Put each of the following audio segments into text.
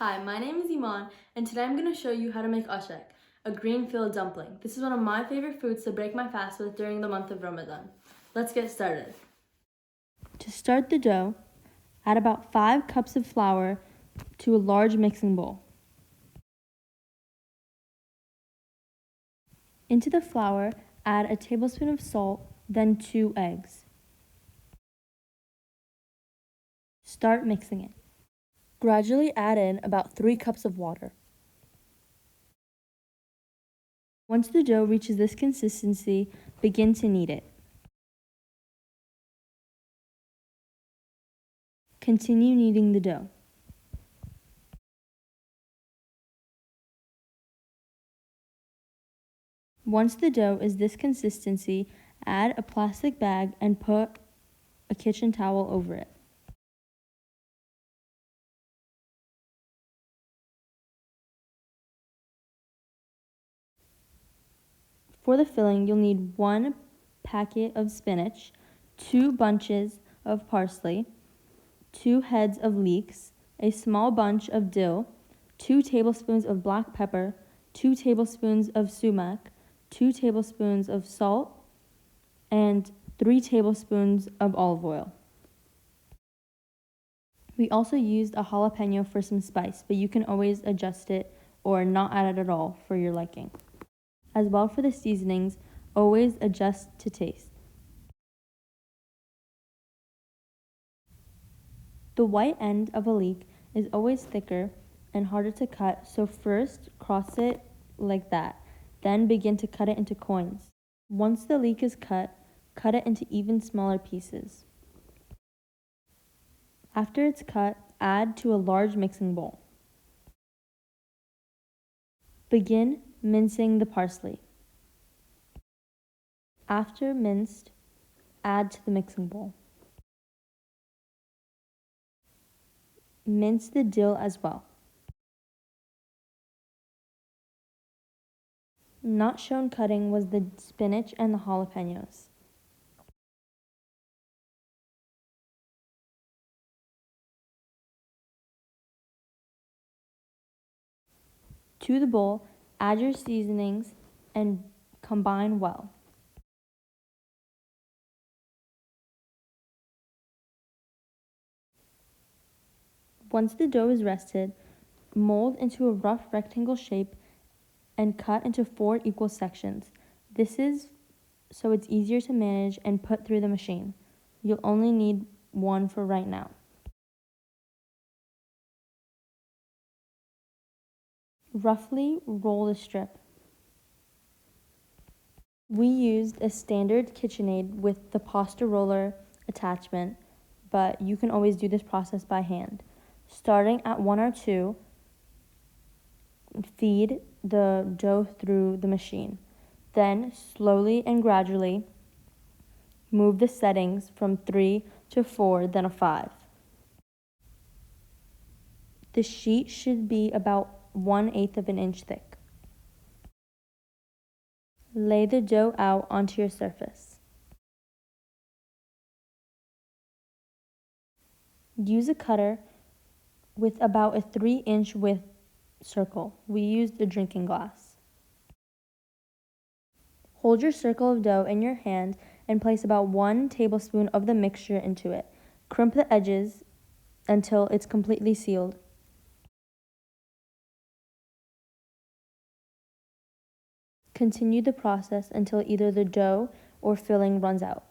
Hi, my name is Eman, and today I'm going to show you how to make ashek, a green filled dumpling. This is one of my favorite foods to break my fast with during the month of Ramadan. Let's get started. To start the dough, add about 5 cups of flour to a large mixing bowl. Into the flour, add a tablespoon of salt, then 2 eggs. Start mixing it. Gradually add in about 3 cups of water. Once the dough reaches this consistency, begin to knead it. Continue kneading the dough. Once the dough is this consistency, add a plastic bag and put a kitchen towel over it. For the filling, you'll need 1 packet of spinach, 2 bunches of parsley, 2 heads of leeks, a small bunch of dill, 2 tablespoons of black pepper, 2 tablespoons of sumac, 2 tablespoons of salt, and 3 tablespoons of olive oil. We also used a jalapeno for some spice, but you can always adjust it or not add it at all for your liking. As well for the seasonings, always adjust to taste. The white end of a leek is always thicker and harder to cut, so first cross it like that, then begin to cut it into coins. Once the leek is cut it into even smaller pieces. After it's cut, add to a large mixing bowl. Begin mincing the parsley. After minced, add to the mixing bowl. Mince the dill as well. Not shown cutting was the spinach and the jalapenos. To the bowl, add your seasonings and combine well. Once the dough is rested, mold into a rough rectangle shape and cut into 4 equal sections. This is so it's easier to manage and put through the machine. You'll only need 1 for right now. Roughly roll the strip. We used a standard KitchenAid with the pasta roller attachment, but you can always do this process by hand. Starting at 1 or 2, feed the dough through the machine. Then, slowly and gradually, move the settings from 3 to 4, then a 5. The sheet should be about 1/8 of an inch thick. Lay the dough out onto your surface. Use a cutter with about a 3-inch width circle. We used a drinking glass. Hold your circle of dough in your hand and place about 1 tablespoon of the mixture into it. Crimp the edges until it's completely sealed. Continue the process until either the dough or filling runs out.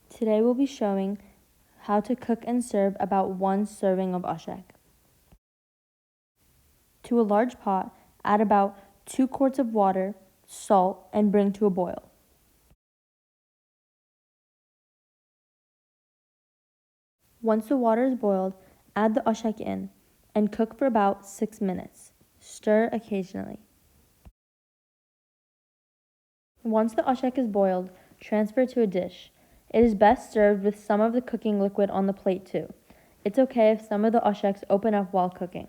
Today we'll be showing how to cook and serve about 1 serving of ashek. To a large pot, add about 2 quarts of water, salt, and bring to a boil. Once the water is boiled, add the ashek in and cook for about 6 minutes. Stir occasionally. Once the ashek is boiled, transfer to a dish. It is best served with some of the cooking liquid on the plate too. It's okay if some of the asheks open up while cooking.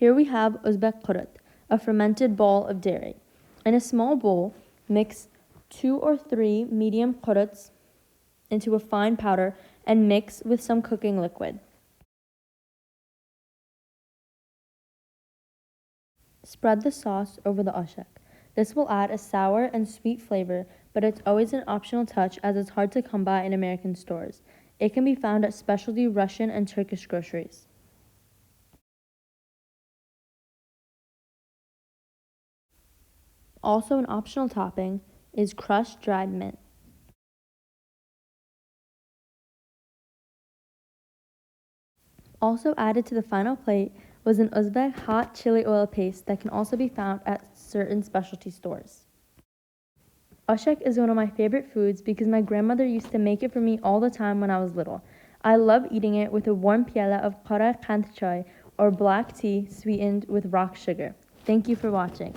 Here we have Uzbek qurut, a fermented ball of dairy. In a small bowl, mix 2 or 3 medium quruts into a fine powder and mix with some cooking liquid. Spread the sauce over the oshak. This will add a sour and sweet flavor, but it's always an optional touch as it's hard to come by in American stores. It can be found at specialty Russian and Turkish groceries. Also an optional topping is crushed dried mint. Also added to the final plate was an Uzbek hot chili oil paste that can also be found at certain specialty stores. Oshak is one of my favorite foods because my grandmother used to make it for me all the time when I was little. I love eating it with a warm piala of qara kand chai or black tea sweetened with rock sugar. Thank you for watching.